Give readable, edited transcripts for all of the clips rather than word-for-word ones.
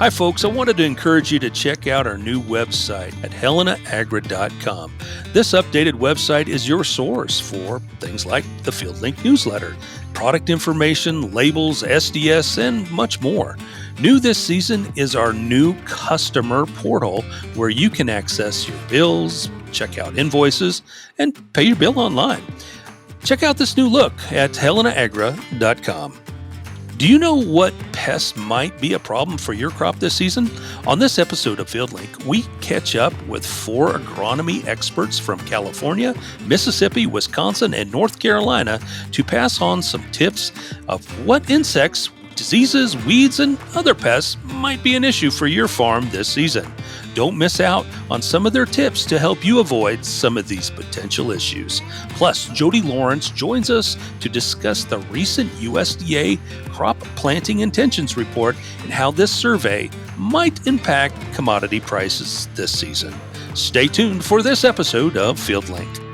Hi, folks. I wanted to encourage you to check out our new website at helenaagra.com. This updated website is your source for things like the FieldLink newsletter, product information, labels, SDS, and much more. New this season is our new customer portal where you can access your bills, check out invoices, and pay your bill online. Check out this new look at helenaagra.com. Do you know what pests might be a problem for your crop this season? On this episode of FieldLink, we catch up with 4 agronomy experts from California, Mississippi, Wisconsin, and North Carolina to pass on some tips of what insects, diseases, weeds, and other pests might be an issue for your farm this season. Don't miss out on some of their tips to help you avoid some of these potential issues. Plus, Jody Lawrence joins us to discuss the recent USDA Crop Planting Intentions Report and how this survey might impact commodity prices this season. Stay tuned for this episode of FieldLink.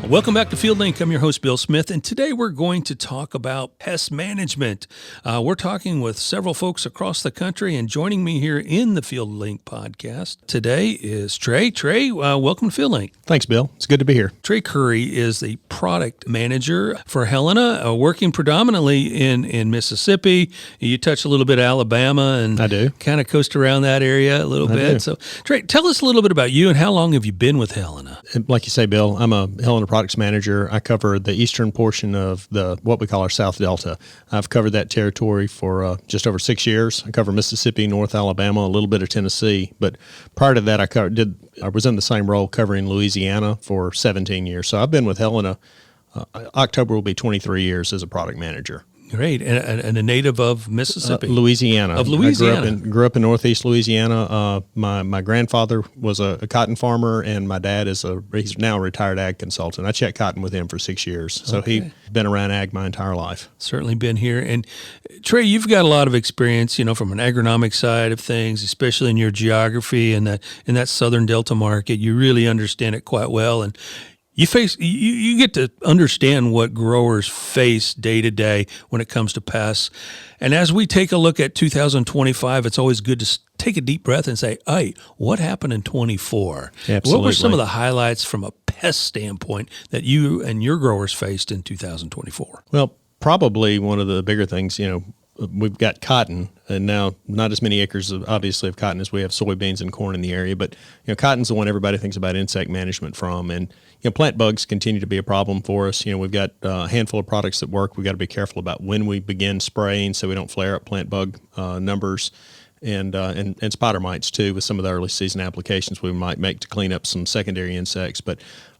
Welcome back to FieldLink. I'm your host, Bill Smith, and today we're going to talk about pest management. We're talking with several folks across the country, and joining me here in the FieldLink podcast today is Trey. Trey, welcome to FieldLink. Thanks, Bill. It's good to be here. Trey Curry is the product manager for Helena, working predominantly in Mississippi. You touch a little bit of Alabama, and I do. Kind of coast around that area a little bit. Do. So, Trey, tell us a little bit about you and how long have you been with Helena? Like you say, Bill, I'm a Helena products manager. I cover the eastern portion of what we call our South Delta. I've covered that territory for just over 6 years. I cover Mississippi, North Alabama, a little bit of Tennessee. But prior to that, I was in the same role covering Louisiana for 17 years. So I've been with Helena. October will be 23 years as a product manager. Great. And a native of Mississippi. Louisiana. Of Louisiana. I grew up in northeast Louisiana. My grandfather was a cotton farmer, and my dad he's now a retired ag consultant. I checked cotton with him for 6 years. So He's been around ag my entire life. Certainly been here. And Trey, you've got a lot of experience, from an agronomic side of things, especially in your geography and in that southern Delta market. You really understand it quite well. And you get to understand what growers face day to day when it comes to pests. And as we take a look at 2025, it's always good to take a deep breath and say, hey, what happened in 24? Absolutely. What were some of the highlights from a pest standpoint that you and your growers faced in 2024? Well, probably one of the bigger things, we've got cotton, and now not as many acres, obviously, of cotton as we have soybeans and corn in the area. But cotton's the one everybody thinks about insect management from, and plant bugs continue to be a problem for us. We've got a handful of products that work. We've got to be careful about when we begin spraying so we don't flare up plant bug numbers, and spider mites too, with some of the early season applications we might make to clean up some secondary insects. But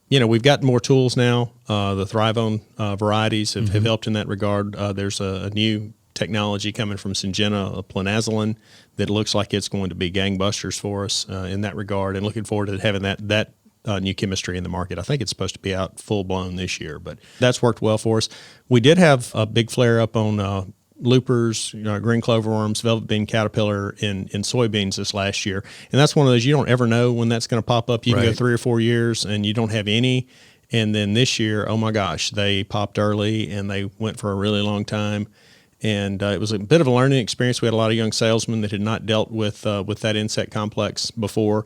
we've got more tools now. The ThriveOn varieties have helped in that regard. There's a new technology coming from Syngenta, a planazoline, that looks like it's going to be gangbusters for us in that regard, and looking forward to having that new chemistry in the market. I think it's supposed to be out full-blown this year, but that's worked well for us. We did have a big flare-up on loopers, green cloverworms, velvet bean caterpillar in soybeans this last year, and that's one of those you don't ever know when that's going to pop up. You can go 3 or 4 years and you don't have any, and then this year, oh my gosh, they popped early and they went for a really long time. And it was a bit of a learning experience. We had a lot of young salesmen that had not dealt with that insect complex before.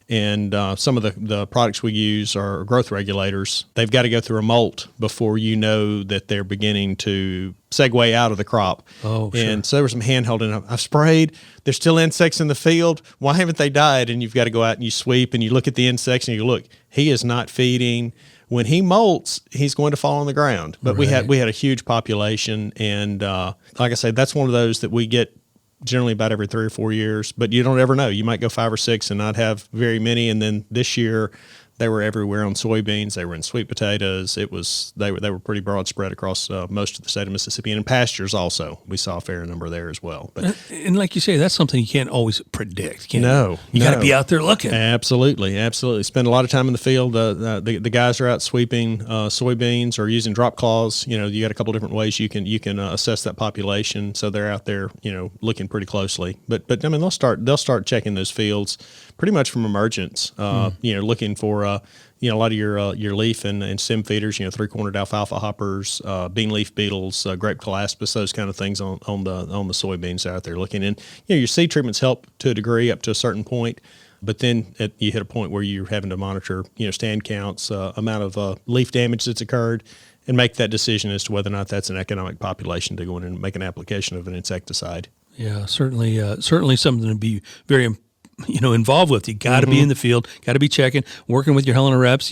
And some of the products we use are growth regulators. They've got to go through a molt before you know that they're beginning to segue out of the crop. Oh, sure. And so there was some hand-holding. I've sprayed. There's still insects in the field. Why haven't they died? And you've got to go out and you sweep and you look at the insects and you look, he is not feeding. When he molts, he's going to fall on the ground. But we had a huge population, and like I say, that's one of those that we get generally about every 3 or 4 years. But you don't ever know. You might go 5 or 6 and not have very many. And then this year, they were everywhere on soybeans. They were in sweet potatoes. They were pretty broad spread across most of the state of Mississippi, and in pastures also. We saw a fair number there as well. But and like you say, that's something you can't always predict. You got to be out there looking. Absolutely. Spend a lot of time in the field. The guys are out sweeping soybeans or using drop claws. You got a couple different ways you can assess that population. So they're out there, looking pretty closely. But I mean, they'll start checking those fields pretty much from emergence. Looking for a lot of your leaf and stem feeders, three-cornered alfalfa hoppers, bean leaf beetles, grape calaspis, those kind of things on the soybeans out there looking. And your seed treatments help to a degree up to a certain point, but then you hit a point where you're having to monitor stand counts, amount of leaf damage that's occurred, and make that decision as to whether or not that's an economic population to go in and make an application of an insecticide. Yeah, certainly something to be very involved with. You got to be in the field, got to be checking, working with your Helena reps,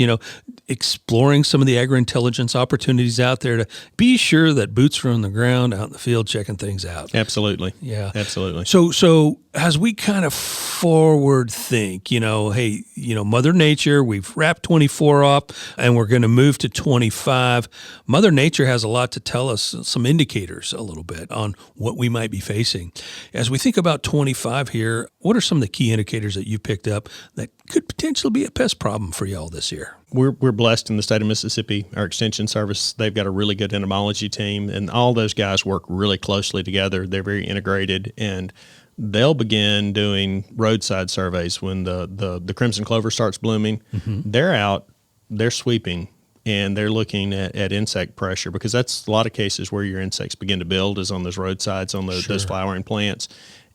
exploring some of the agri-intelligence opportunities out there to be sure that boots are on the ground out in the field checking things out. Absolutely. Yeah. Absolutely. So as we kind of forward think, hey, Mother Nature, we've wrapped 24 up and we're going to move to 25. Mother Nature has a lot to tell us, some indicators a little bit on what we might be facing. As we think about 25 here, what are some of the key indicators that you picked up that could potentially be a pest problem for y'all this year? We're blessed in the state of Mississippi. Our extension service, they've got a really good entomology team, and all those guys work really closely together. They're very integrated, and they'll begin doing roadside surveys when the crimson clover starts blooming. They're out, they're sweeping, and they're looking at insect pressure, because that's a lot of cases where your insects begin to build is on those roadsides, on those flowering plants.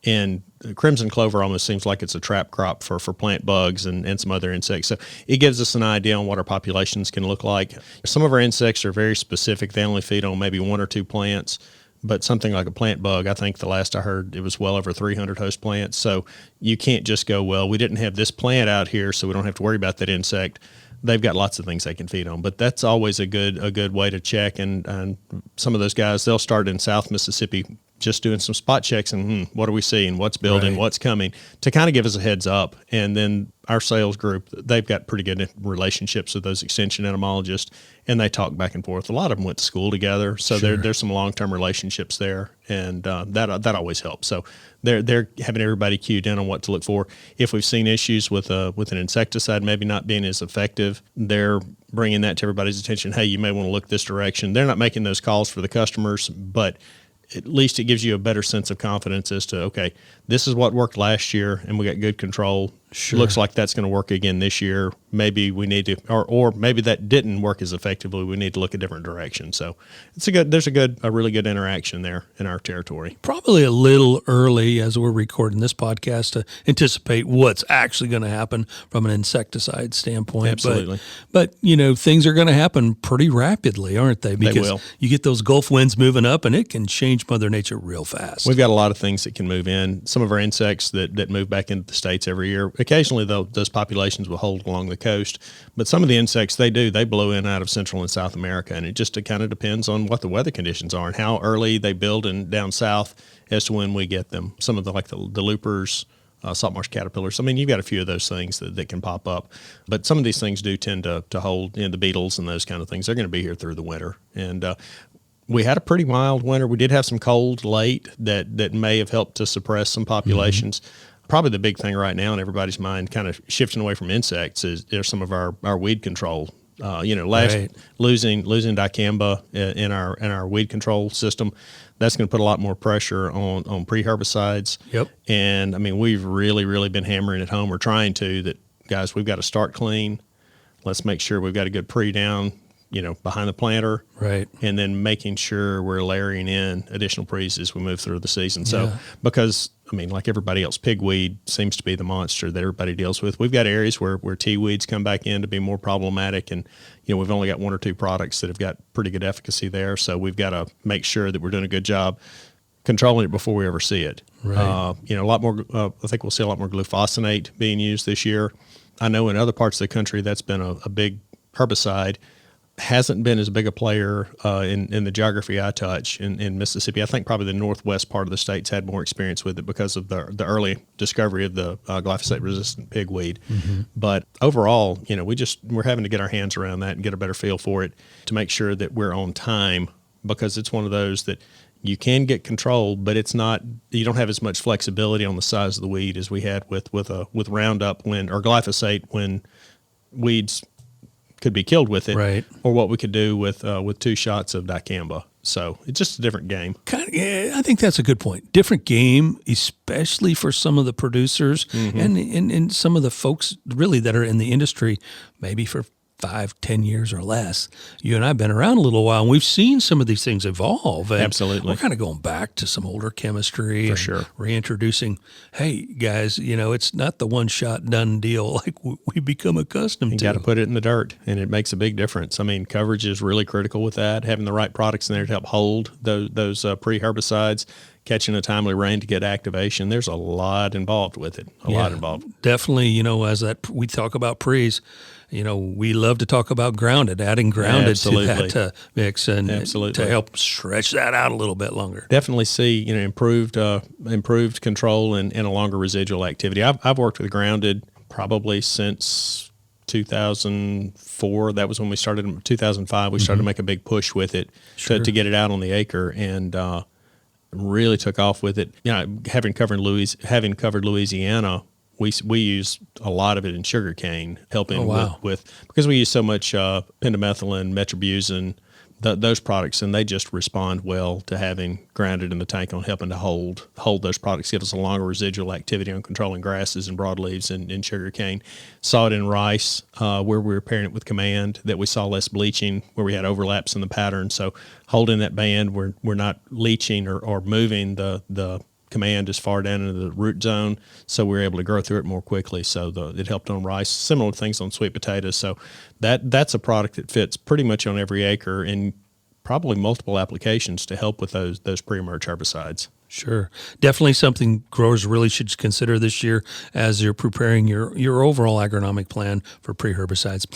And crimson clover almost seems like it's a trap crop for plant bugs and some other insects. So it gives us an idea on what our populations can look like. Some of our insects are very specific. They only feed on maybe one or two plants. But something like a plant bug, I think the last I heard, it was well over 300 host plants. So you can't just go, well, we didn't have this plant out here, so we don't have to worry about that insect. They've got lots of things they can feed on, but that's always a good way to check. And some of those guys, they'll start in South Mississippi just doing some spot checks and what are we seeing, what's building, what's coming, to kind of give us a heads up. And then our sales group, they've got pretty good relationships with those extension entomologists, and they talk back and forth. A lot of them went to school together, so there's some long-term relationships there, and that always helps. So they're having everybody cued in on what to look for. If we've seen issues with an insecticide maybe not being as effective, they're bringing that to everybody's attention. Hey, you may want to look this direction. They're not making those calls for the customers, but at least it gives you a better sense of confidence as to, okay, this is what worked last year and we got good control. Looks like that's going to work again this year. Maybe we need to, or maybe that didn't work as effectively. We need to look a different direction. So there's a really good interaction there in our territory. Probably a little early as we're recording this podcast to anticipate what's actually going to happen from an insecticide standpoint. Absolutely. But things are going to happen pretty rapidly, aren't they? Because they will. You get those Gulf winds moving up and it can change Mother Nature real fast. We've got a lot of things that can move in. Some of our insects that move back into the states every year. Occasionally, though, those populations will hold along the coast. But some of the insects, they blow in out of Central and South America. And it kind of depends on what the weather conditions are and how early they build down south as to when we get them. Some of the loopers, salt marsh caterpillars. I mean, you've got a few of those things that can pop up. But some of these things do tend to hold, the beetles and those kind of things. They're going to be here through the winter. And we had a pretty mild winter. We did have some cold late that may have helped to suppress some populations. Probably the big thing right now in everybody's mind, kind of shifting away from insects, is some of our weed control. Losing dicamba in our weed control system, that's going to put a lot more pressure on pre-herbicides. Yep. And I mean, we've really been hammering it home. We're trying to that, guys. We've got to start clean. Let's make sure we've got a good pre down, behind the planter. Right. And then making sure we're layering in additional pre's as we move through the season. So because, like everybody else, pigweed seems to be the monster that everybody deals with. We've got areas where tea weeds come back in to be more problematic. And, we've only got one or two products that have got pretty good efficacy there. So we've got to make sure that we're doing a good job controlling it before we ever see it. Right. A lot more, I think we'll see a lot more glufosinate being used this year. I know in other parts of the country that's been a big herbicide. Hasn't been as big a player in the geography I touch in Mississippi. I think probably the northwest part of the state's had more experience with it because of the early discovery of the glyphosate-resistant pigweed. But overall, we're having to get our hands around that and get a better feel for it to make sure that we're on time, because it's one of those that you can get controlled, but it's not. You don't have as much flexibility on the size of the weed as we had with Roundup or glyphosate when weeds could be killed with it, right? Or what we could do with 2 shots of dicamba. So it's just a different game. I think that's a good point. Different game, especially for some of the producers and some of the folks really that are in the industry, maybe for 5-10 years or less, you and I have been around a little while, and we've seen some of these things evolve. And Absolutely. we're kind of going back to some older chemistry. For sure. Reintroducing, hey, guys, it's not the one-shot done deal like we become accustomed You to. got to put it in the dirt, and it makes a big difference. I mean, coverage is really critical with that, having the right products in there to help hold those pre-herbicides, catching a timely rain to get activation. There's a lot involved with it, a lot involved. Definitely, as we talk about pre's, we love to talk about grounded, adding grounded to that mix and to help stretch that out a little bit longer. Definitely see, improved control and a longer residual activity. I've worked with grounded probably since 2004. That was when we started. In 2005, we started to make a big push with it to get it out on the acre, and really took off with it. Having covered Louisiana, we use a lot of it in sugarcane, helping with because we use so much pendimethalin, metribuzin, those products, and they just respond well to having grounded in the tank on helping to hold those products, give us a longer residual activity on controlling grasses and broadleaves in sugarcane. Saw it in rice where we were pairing it with Command, that we saw less bleaching where we had overlaps in the pattern. So holding that band, we're not leaching or moving the Command as far down into the root zone, so we were able to grow through it more quickly. So it helped on rice. Similar things on sweet potatoes. So that's a product that fits pretty much on every acre in probably multiple applications to help with those pre-emerge herbicides. Sure. Definitely something growers really should consider this year as you're preparing your overall agronomic plan for pre-herbicides.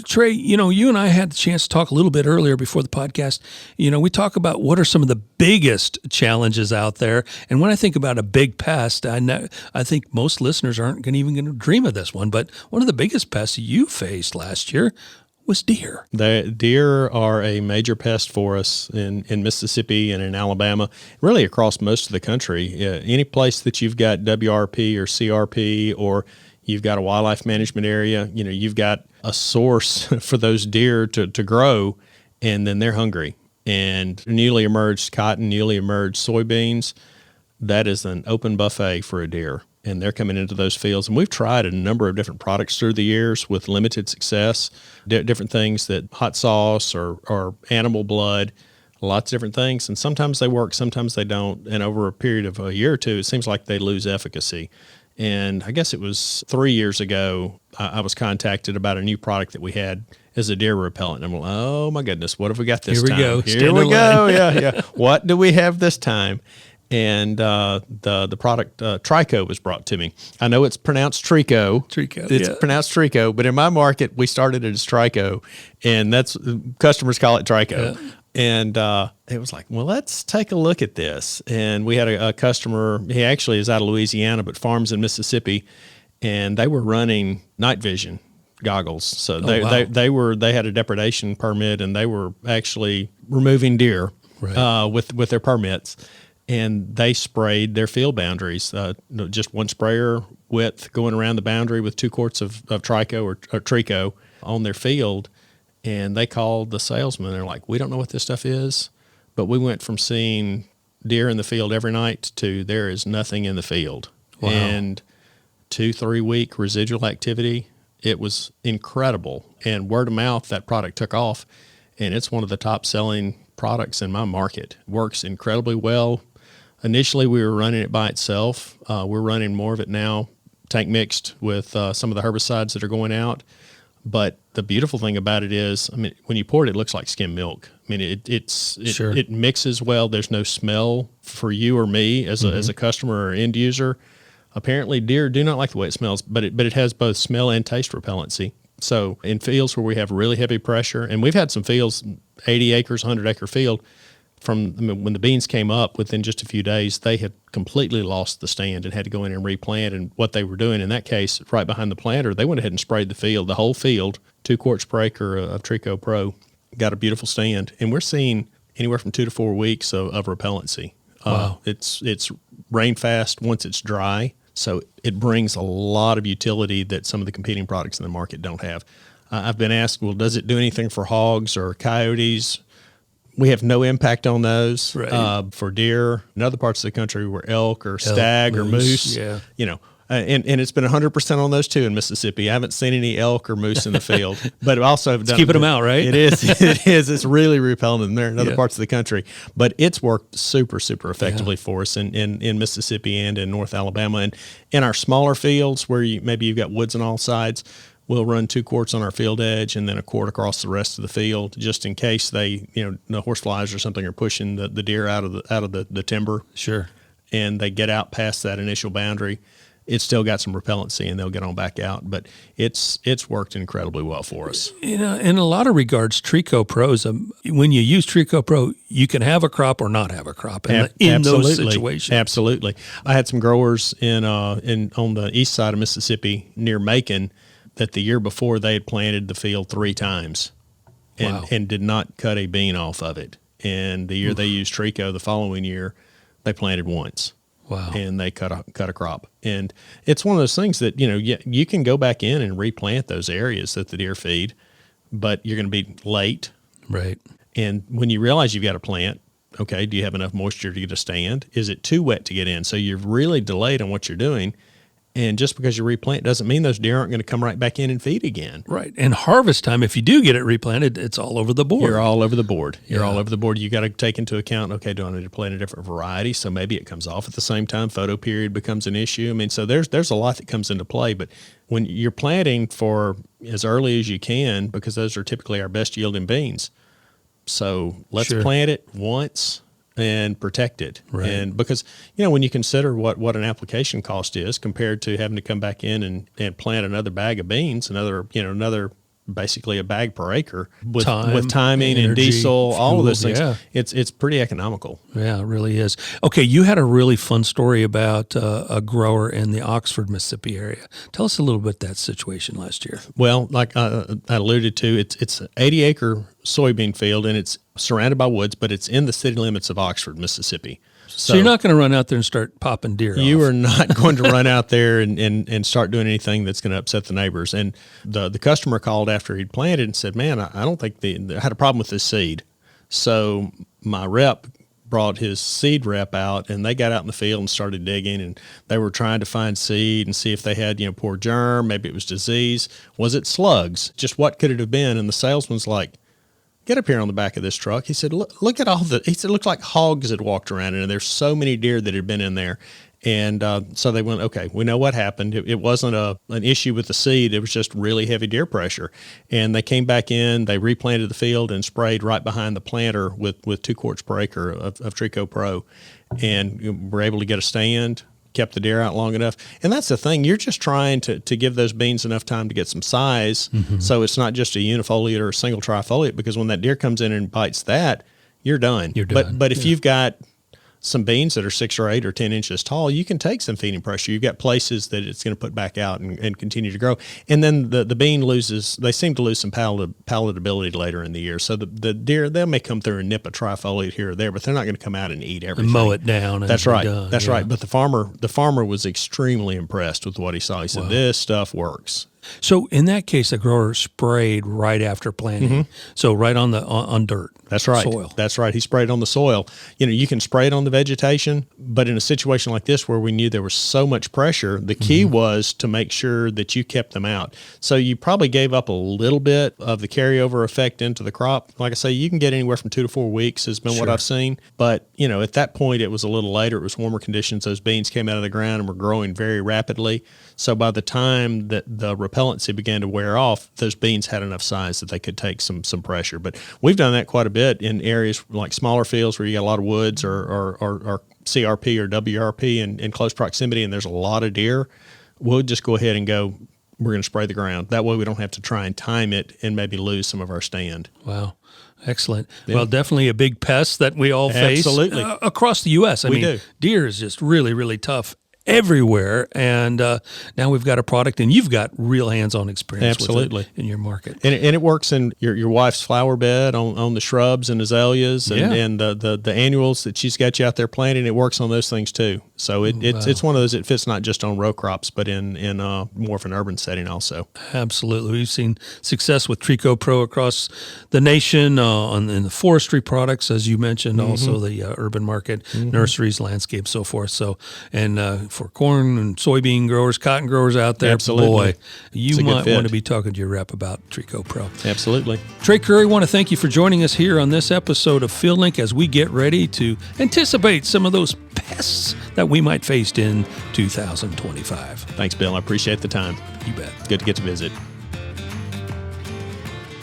Trey, you and I had the chance to talk a little bit earlier before the podcast. We talk about what are some of the biggest challenges out there. And when I think about a big pest, I think most listeners aren't even going to dream of this one. But one of the biggest pests you faced last year was deer. The deer are a major pest for us in Mississippi and in Alabama, really across most of the country. Any place that you've got WRP or CRP, or you've got a wildlife management area, you've got a source for those deer to grow, and then they're hungry. And newly emerged cotton, newly emerged soybeans, that is an open buffet for a deer. And they're coming into those fields. And we've tried a number of different products through the years with limited success, different things that hot sauce or animal blood, lots of different things. And sometimes they work, sometimes they don't. And over a period of a year or two, it seems like they lose efficacy. And I guess it was 3 years ago, I was contacted about a new product that we had as a deer repellent. And I'm like, oh my goodness, what have we got this time? Here we go. Yeah. What do we have this time? And the product Trico was brought to me. I know it's pronounced Trico. It's pronounced Trico, but in my market, we started it as Trico, and customers call it Trico. Yeah. And it was like, well, let's take a look at this. And we had a customer, he actually is out of Louisiana, but farms in Mississippi, and they were running night vision goggles. So they had a depredation permit, and they were actually removing deer with their permits. And they sprayed their field boundaries, just one sprayer width going around the boundary with 2 quarts of Trico or Trico on their field. And they called the salesman. They're like, we don't know what this stuff is, but we went from seeing deer in the field every night to there is nothing in the field. Wow. And 2-3 week residual activity, it was incredible. And word of mouth, that product took off, and it's one of the top selling products in my market. Works incredibly well. Initially, we were running it by itself. We're running more of it now, tank mixed with some of the herbicides that are going out. But the beautiful thing about it is, when you pour it, it looks like skim milk. It mixes well. There's no smell for you or me as a customer or end user. Apparently, deer do not like the way it smells, but it has both smell and taste repellency. So in fields where we have really heavy pressure, and we've had some fields, 80 acres, 100-acre field, when the beans came up, within just a few days, they had completely lost the stand and had to go in and replant. And what they were doing in that case, right behind the planter, they went ahead and sprayed the whole field, 2 quarts per acre of Trico Pro, got a beautiful stand. And we're seeing anywhere from 2 to 4 weeks of repellency. Wow. It's rain fast once it's dry. So it brings a lot of utility that some of the competing products in the market don't have. I've been asked, well, does it do anything for hogs or coyotes? We have no impact on those. Right. For deer in other parts of the country where elk or stag or moose, And it's been 100% on those two in Mississippi. I haven't seen any elk or moose in the field, but also have done keeping them out, right? It is. It's really repellent in there in other parts of the country, but it's worked super, super effectively for us in Mississippi and in North Alabama. And in our smaller fields where maybe you've got woods on all sides, we'll run 2 quarts on our field edge and then a quart across the rest of the field, just in case the horseflies or something are pushing the deer out of the timber. Sure. And they get out past that initial boundary. It's still got some repellency, and they'll get on back out. But it's worked incredibly well for us. In a lot of regards, Trico Pros, when you use Trico Pro, you can have a crop or not have a crop in those situations. Absolutely. I had some growers on the east side of Mississippi near Macon that the year before they had planted the field 3 times and did not cut a bean off of it. And the year they used Trico, the following year, they planted once. Wow. And they cut a crop. And it's one of those things that, you can go back in and replant those areas that the deer feed, but you're going to be late. Right. And when you realize you've got to plant, okay, do you have enough moisture to get a stand? Is it too wet to get in? So you've really delayed on what you're doing. And just because you replant doesn't mean those deer aren't going to come right back in and feed again. Right. And harvest time, if you do get it replanted, it's all over the board. You're all over the board. You're all over the board. You got to take into account, okay, do I need to plant a different variety? So maybe it comes off at the same time. Photo period becomes an issue. I mean, so there's a lot that comes into play. But when you're planting for as early as you can, because those are typically our best yielding beans. So let's plant it once and protect it. Right. And because, when you consider what an application cost is compared to having to come back in and plant another bag of beans, another basically a bag per acre with timing, energy, and diesel, fuel, all of those things. Yeah. It's pretty economical. Yeah, it really is. Okay, you had a really fun story about a grower in the Oxford, Mississippi area. Tell us a little bit that situation last year. Well, like I alluded to, it's an 80-acre soybean field, and it's surrounded by woods, but it's in the city limits of Oxford, Mississippi. So you're not going to run out there and start popping deer off. You are not going to run out there and start doing anything that's going to upset the neighbors. And the customer called after he'd planted and said, man, I don't think I had a problem with this seed. So my rep brought his seed rep out, and they got out in the field and started digging, and they were trying to find seed and see if they had, poor germ, maybe it was disease. Was it slugs? Just what could it have been? And the salesman's like, get up here on the back of this truck. He said, look at he said, it looked like hogs had walked around in, and there's so many deer that had been in there. And so they went, okay, we know what happened. It wasn't an issue with the seed. It was just really heavy deer pressure. And they came back in, they replanted the field and sprayed right behind the planter with 2 quarts per acre of Trico Pro, and were able to get a stand, kept the deer out long enough. And that's the thing. You're just trying to give those beans enough time to get some size, so it's not just a unifoliate or a single trifoliate, because when that deer comes in and bites that, you're done. But if you've got some beans that are 6 or 8 or 10 inches tall, you can take some feeding pressure. You've got places that it's going to put back out and continue to grow. And then the bean they seem to lose some palatability later in the year. So the deer, they may come through and nip a trifoliate here or there, but they're not going to come out and eat everything. And mow it down. That's right. That's right. But the farmer was extremely impressed with what he saw. He said, this stuff works. So in that case, the grower sprayed right after planting. So right on dirt. That's right. Soil. That's right. He sprayed on the soil. You can spray it on the vegetation, but in a situation like this where we knew there was so much pressure, the key was to make sure that you kept them out. So you probably gave up a little bit of the carryover effect into the crop. Like I say, you can get anywhere from 2 to 4 weeks has been what I've seen. But, at that point, it was a little later. It was warmer conditions. Those beans came out of the ground and were growing very rapidly. So by the time that the repellency began to wear off, those beans had enough size that they could take some pressure. But we've done that quite a bit in areas like smaller fields where you got a lot of woods or CRP or WRP in close proximity, and there's a lot of deer. We'll just go ahead and go, we're going to spray the ground. That way we don't have to try and time it and maybe lose some of our stand. Wow. Excellent. Yeah. Well, definitely a big pest that we all face across the U.S. I mean, deer is just really, really tough everywhere, and now we've got a product, and you've got real hands-on experience with it in your market. And it works in your wife's flower bed on the shrubs and azaleas and the annuals that she's got you out there planting. It works on those things too. So it's one of those, it fits not just on row crops, but in more of an urban setting also. Absolutely. We've seen success with Trico Pro across the nation in the forestry products, as you mentioned, also the urban market, nurseries, landscape, so forth. So, and for corn and soybean growers, cotton growers out there, Absolutely. boy, you a good might fit. want to be talking to your rep about Trico Pro. Absolutely. Trey Curry, want to thank you for joining us here on this episode of FieldLink as we get ready to anticipate some of those pests that we might face in 2025. Thanks, Bill. I appreciate the time. You bet. Good to get to visit.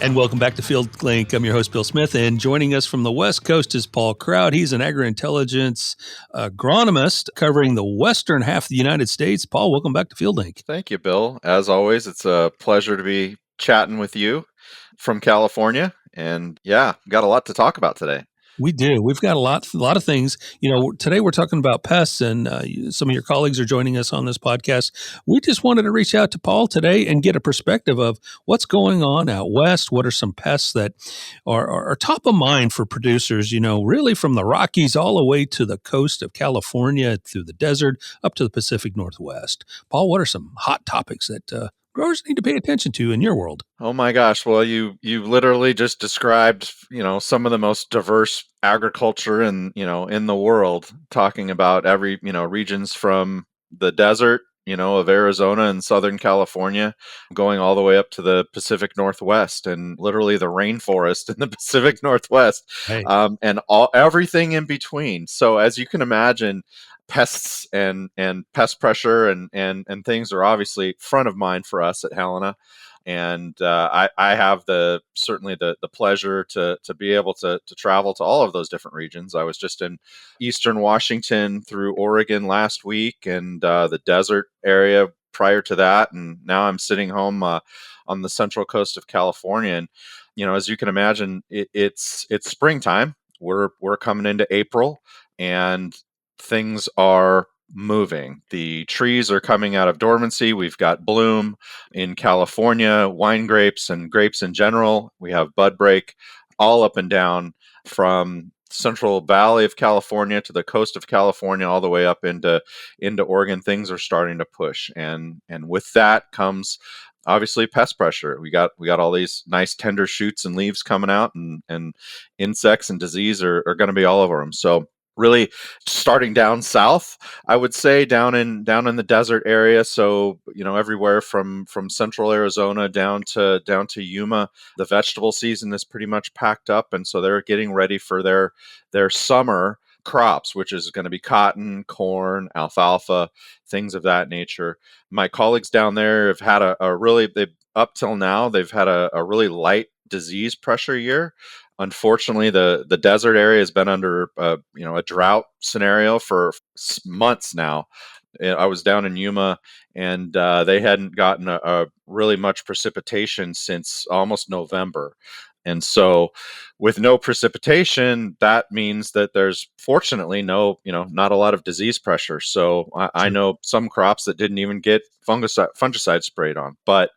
And welcome back to FieldLink. I'm your host, Bill Smith, and joining us from the West Coast is Paul Crout. He's an agri-intelligence agronomist covering the western half of the United States. Paul, welcome back to FieldLink. Thank you, Bill. As always, it's a pleasure to be chatting with you from California. And yeah, got a lot to talk about today. We do. We've got a lot of things. Today we're talking about pests, and some of your colleagues are joining us on this podcast. We just wanted to reach out to Paul today and get a perspective of what's going on out west. What are some pests that are top of mind for producers, really from the Rockies all the way to the coast of California, through the desert, up to the Pacific Northwest. Paul, what are some hot topics that growers need to pay attention to in your world? Oh my gosh. Well, you literally just described, some of the most diverse agriculture in the world, talking about every, regions from the desert, of Arizona and Southern California, going all the way up to the Pacific Northwest and literally the rainforest in the Pacific Northwest, Hey. and everything in between. So as you can imagine, pests and pest pressure and things are obviously front of mind for us at Helena. And I have certainly the pleasure to be able to travel to all of those different regions. I was just in Eastern Washington through Oregon last week, and the desert area prior to that, and now I'm sitting home on the central coast of California. And as you can imagine, it's springtime. We're coming into April, and things are moving. The trees are coming out of dormancy. We've got bloom in California, wine grapes and grapes in general. We have bud break all up and down from Central Valley of California to the coast of California, all the way up into Oregon. Things are starting to push, and with that comes obviously pest pressure. We got all these nice tender shoots and leaves coming out, and insects and disease are going to be all over them. So really starting down south, I would say down in the desert area. So, everywhere from central Arizona down to Yuma, the vegetable season is pretty much packed up. And so they're getting ready for their summer crops, which is going to be cotton, corn, alfalfa, things of that nature. My colleagues down there have had up till now, they've had a really light disease pressure year. Unfortunately, the desert area has been under a drought scenario for months now. I was down in Yuma, and they hadn't gotten a really much precipitation since almost November. And so with no precipitation, that means that there's fortunately not a lot of disease pressure. So I know some crops that didn't even get fungicide sprayed on. But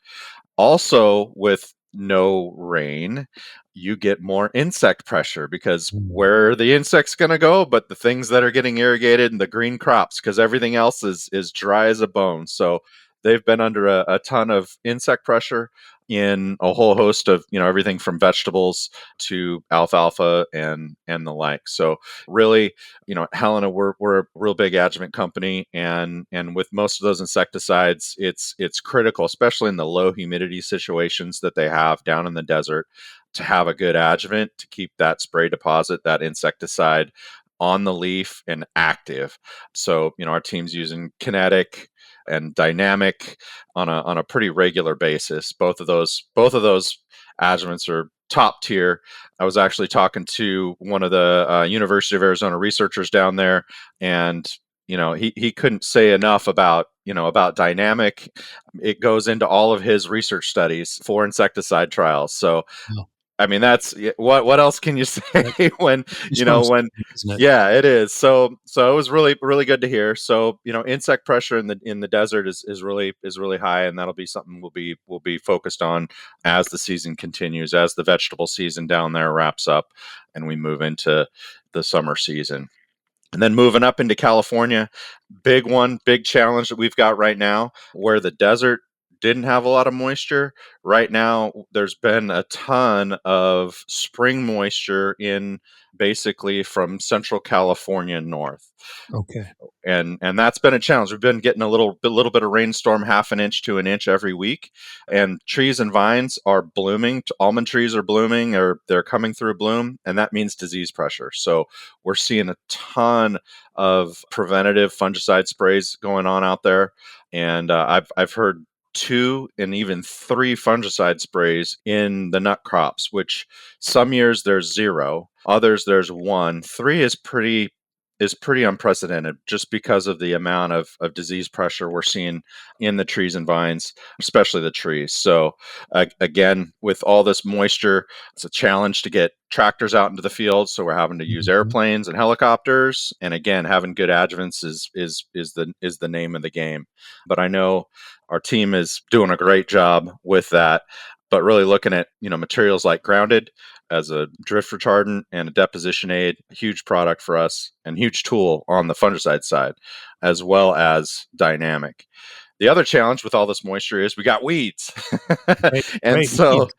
also with no rain, you get more insect pressure, because where are the insects going to go but the things that are getting irrigated and the green crops, because everything else is dry as a bone. So they've been under a ton of insect pressure in a whole host of everything from vegetables to alfalfa and the like. So really, at Helena, we're a real big adjuvant company, and with most of those insecticides, it's critical, especially in the low humidity situations that they have down in the desert, to have a good adjuvant to keep that spray deposit, that insecticide, on the leaf and active. So our team's using kinetic and dynamic on a pretty regular basis. Both of those adjuvants are top tier. I was actually talking to one of the University of Arizona researchers down there, and he couldn't say enough about dynamic. It goes into all of his research studies for insecticide trials. So I mean, that's what else can you say when when yeah, it is. So it was really, really good to hear. So insect pressure in the desert is really high, and that'll be something we'll be focused on as the season continues, as the vegetable season down there wraps up, and we move into the summer season. And then moving up into California, big challenge that we've got right now, where the desert didn't have a lot of moisture. Right now, there's been a ton of spring moisture in basically from Central California north. Okay. And that's been a challenge. We've been getting a little bit of rainstorm, half an inch to an inch every week, and trees and vines are blooming. Almond trees are blooming, or they're coming through bloom, and that means disease pressure. So we're seeing a ton of preventative fungicide sprays going on out there, and I've heard 2 and even 3 fungicide sprays in the nut crops, which some years there's 0, others there's 1. 3 is pretty unprecedented, just because of the amount of disease pressure we're seeing in the trees and vines, especially the trees. So again, with all this moisture, it's a challenge to get tractors out into the field. So we're having to use airplanes and helicopters. And again, having good adjuvants is the name of the game. But I know our team is doing a great job with that. But really looking at materials like Grounded as a drift retardant and a deposition aid, a huge product for us and huge tool on the fungicide side, as well as Dynamic. The other challenge with all this moisture is we got weeds. And so,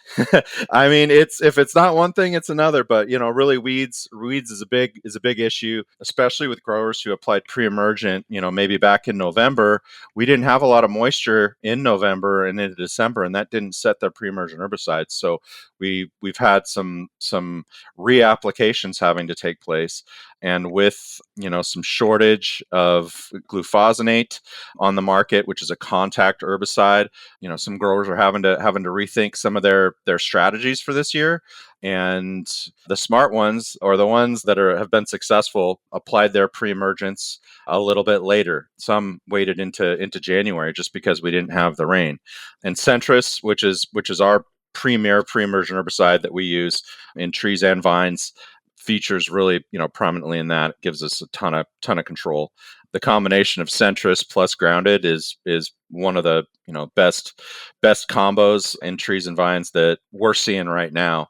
I mean, if it's not one thing, it's another, but really weeds is a big issue, especially with growers who applied pre-emergent, maybe back in November. We didn't have a lot of moisture in November and into December, and that didn't set their pre-emergent herbicides. So we've had some reapplications having to take place. And with some shortage of glufosinate on the market, which is a contact herbicide, some growers are having to rethink some of their strategies for this year. And the smart ones, or the ones that have been successful, applied their pre-emergence a little bit later. Some waited into January just because we didn't have the rain. And Centris, which is our premier pre-emergent herbicide that we use in trees and vines, features really prominently in that. It gives us a ton of control. The combination of Centris plus Grounded is one of the best combos in trees and vines that we're seeing right now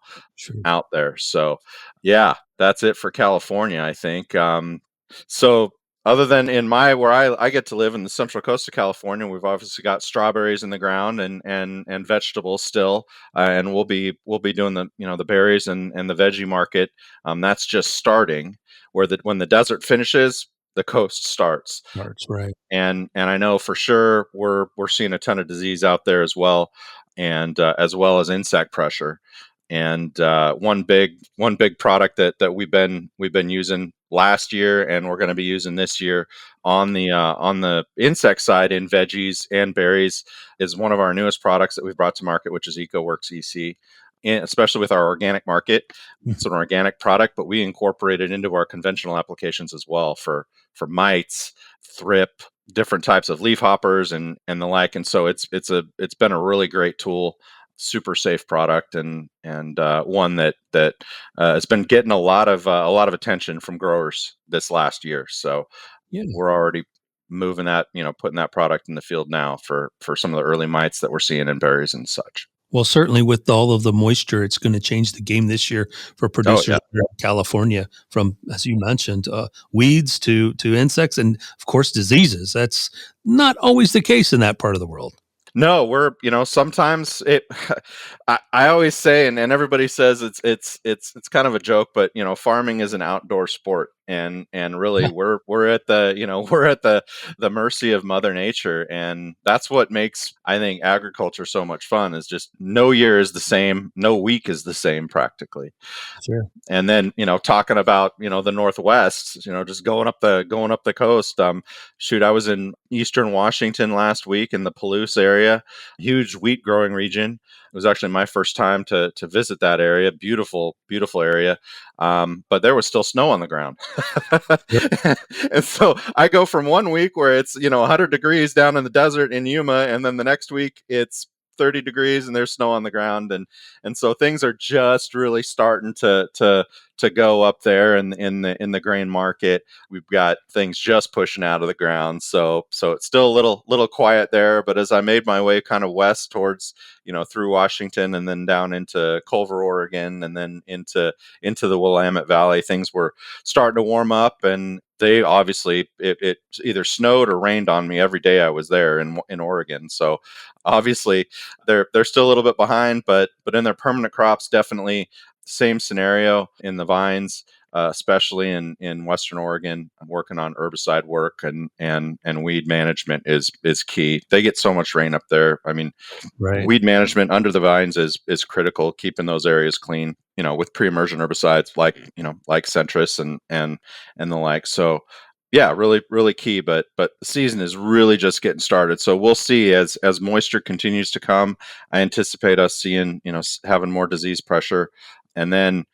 out there. So yeah, that's it for California, I think. So other than in where I get to live in the central coast of California, we've obviously got strawberries in the ground and vegetables still, and we'll be doing the berries and the veggie market. That's just starting. When the desert finishes, the coast starts. Right. And I know for sure we're seeing a ton of disease out there as well, and as well as insect pressure. And one big product that we've been using last year, and we're going to be using this year on the insect side in veggies and berries, is one of our newest products that we've brought to market, which is EcoWorks EC. Especially with our organic market, it's an organic product, but we incorporate it into our conventional applications as well for mites, thrip, different types of leaf hoppers, and the like. And so it's been a really great tool, super safe product, and one that has been getting a lot of attention from growers this last year. So we're already moving that, putting that product in the field now for some of the early mites that we're seeing in berries and such. Well, certainly with all of the moisture, it's going to change the game this year for producers in California, from, as you mentioned, weeds to insects and, of course, diseases. That's not always the case in that part of the world. No, we're, sometimes I always say, and everybody says it's kind of a joke, but farming is an outdoor sport, and really we're at the mercy of Mother Nature, and that's what makes, I think, agriculture so much fun. Is just no year is the same, no week is the same practically. Sure. And then talking about the Northwest, just going up the coast. I was in Eastern Washington last week in the Palouse area, huge wheat growing region. It was actually my first time to visit that area. Beautiful area. But there was still snow on the ground. And so I go from one week where it's 100 degrees down in the desert in Yuma, and then the next week it's 30 degrees and there's snow on the ground, and so things are just really starting to to go up there in the grain market. We've got things just pushing out of the ground, so it's still a little quiet there. But as I made my way kind of west towards, through Washington and then down into Culver, Oregon, and then into the Willamette Valley, things were starting to warm up, and they obviously it either snowed or rained on me every day I was there in Oregon. So obviously they're still a little bit behind, but in their permanent crops, definitely same scenario in the vines, especially in Western Oregon. I'm working on herbicide work and weed management is key. They get so much rain up there. I mean, Right. weed management under the vines is critical, keeping those areas clean, with pre-emergent herbicides like Centris and the like. So yeah, really, really key, but the season is really just getting started. So we'll see as moisture continues to come. I anticipate us seeing, having more disease pressure. And then,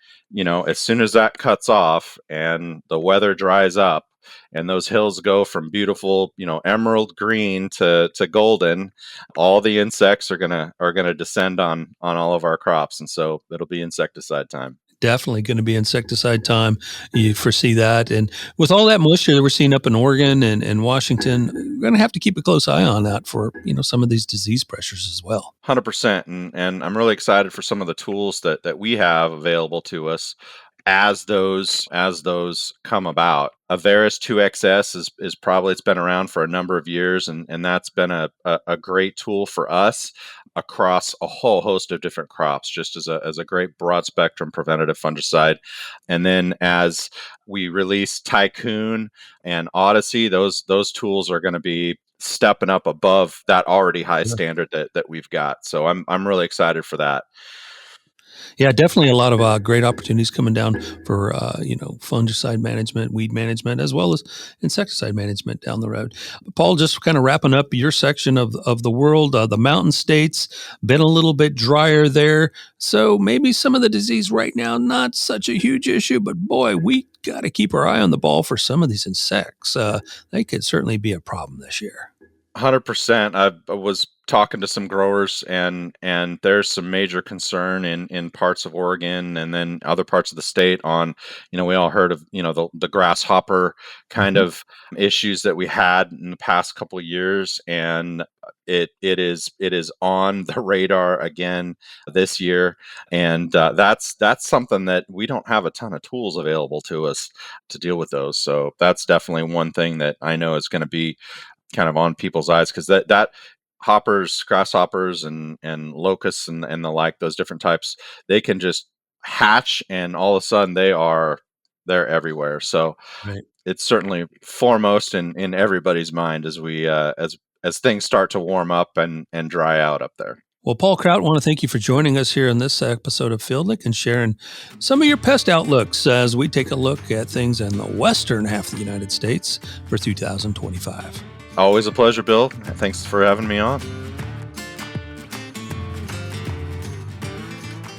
as soon as that cuts off and the weather dries up and those hills go from beautiful, emerald green to golden, all the insects are gonna descend on all of our crops. And so it'll be insecticide time. Definitely going to be insecticide time. You foresee that. And with all that moisture that we're seeing up in Oregon and Washington, we're going to have to keep a close eye on that for, some of these disease pressures as well. 100%. And I'm really excited for some of the tools that we have available to us as those come about. Avaris 2XS is probably, it's been around for a number of years, and that's been a great tool for us across a whole host of different crops, just as a great broad spectrum preventative fungicide. And then as we release Tycoon and Odyssey, those tools are going to be stepping up above that already high standard that we've got. So I'm really excited for that. Yeah, definitely a lot of great opportunities coming down for fungicide management, weed management, as well as insecticide management down the road. Paul, just kind of wrapping up your section of the world, the mountain states, been a little bit drier there, so maybe some of the disease right now not such a huge issue, but boy, we got to keep our eye on the ball for some of these insects. They could certainly be a problem this year. 100%. I was talking to some growers, and there's some major concern in parts of Oregon and then other parts of the state on, we all heard of, the grasshopper kind of issues that we had in the past couple of years. And it is on the radar again this year. And that's something that we don't have a ton of tools available to us to deal with those. So that's definitely one thing that I know is going to be kind of on people's eyes, because that hoppers, grasshoppers, and locusts and the like, those different types, they can just hatch, and all of a sudden they're everywhere. So Right. It's certainly foremost in everybody's mind as we as things start to warm up and dry out up there. Well, Paul Crout, I want to thank you for joining us here in this episode of FieldLink and sharing some of your pest outlooks as we take a look at things in the western half of the United States for 2025. Always a pleasure, Bill. Thanks for having me on.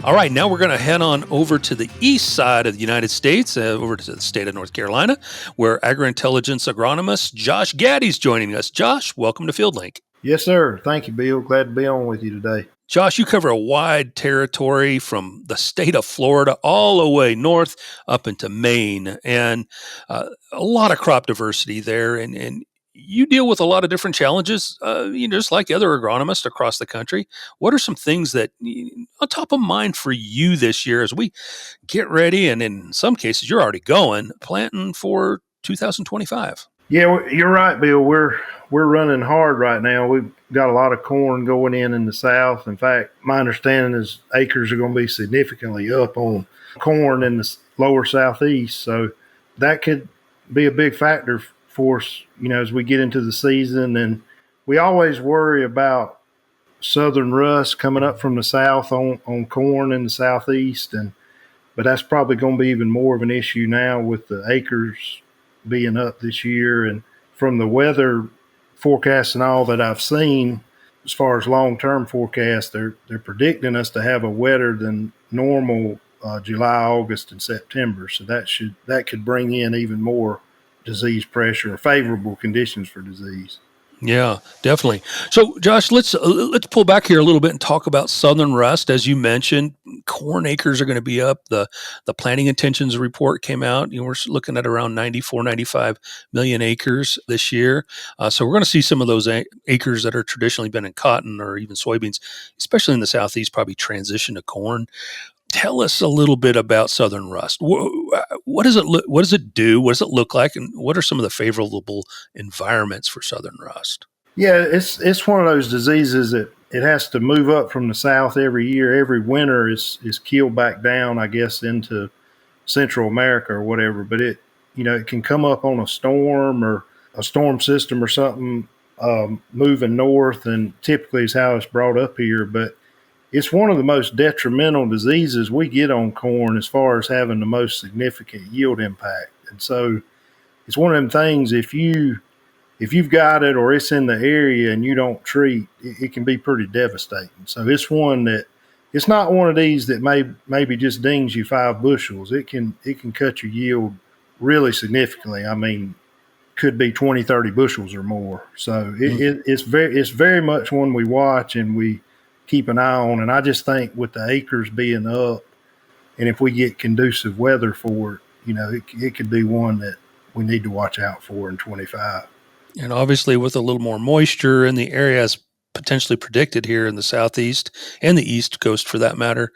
All right, now we're going to head on over to the east side of the United States, over to the state of North Carolina, where agri-intelligence agronomist Josh Gaddy is joining us. Josh, welcome to FieldLink. Yes, sir. Thank you, Bill. Glad to be on with you today. Josh, you cover a wide territory from the state of Florida all the way north up into Maine, and a lot of crop diversity there, and you deal with a lot of different challenges, just like other agronomists across the country. What are some things that are top of mind for you this year as we get ready, and in some cases you're already planting for 2025? Yeah, you're right, Bill. We're running hard right now. We've got a lot of corn going in the south. In fact, my understanding is acres are going to be significantly up on corn in the lower southeast. So that could be a big factor for us, as we get into the season. And we always worry about southern rust coming up from the south on corn in the southeast, but that's probably going to be even more of an issue now with the acres being up this year. And from the weather forecasts and all that I've seen, as far as long-term forecasts, they're predicting us to have a wetter than normal July, August, and September. So that could bring in even more disease pressure or favorable conditions for disease. Yeah, definitely. So, Josh, let's pull back here a little bit and talk about southern rust. As you mentioned, corn acres are going to be up. The planting intentions report came out. We're looking at around 94, 95 million acres this year. So we're going to see some of those acres that are traditionally been in cotton or even soybeans, especially in the southeast, probably transition to corn. Tell us a little bit about southern rust. What does it look? What does it do? What does it look like? And what are some of the favorable environments for southern rust? Yeah, it's one of those diseases that it has to move up from the south every year. Every winter is killed back down, I guess, into Central America or whatever. But it can come up on a storm or a storm system or something moving north, and typically is how it's brought up here. But it's one of the most detrimental diseases we get on corn as far as having the most significant yield impact. And so it's one of them things, if you've got it or it's in the area and you don't treat, it can be pretty devastating. So it's one that it's not one of these that maybe just dings you 5 bushels. It can cut your yield really significantly. I mean, could be 20, 30 bushels or more. So it's very much one we watch and we keep an eye on. And I just think with the acres being up, and if we get conducive weather for it, it could be one that we need to watch out for in 25. And obviously, with a little more moisture in the area as potentially predicted here in the southeast and the east coast for that matter,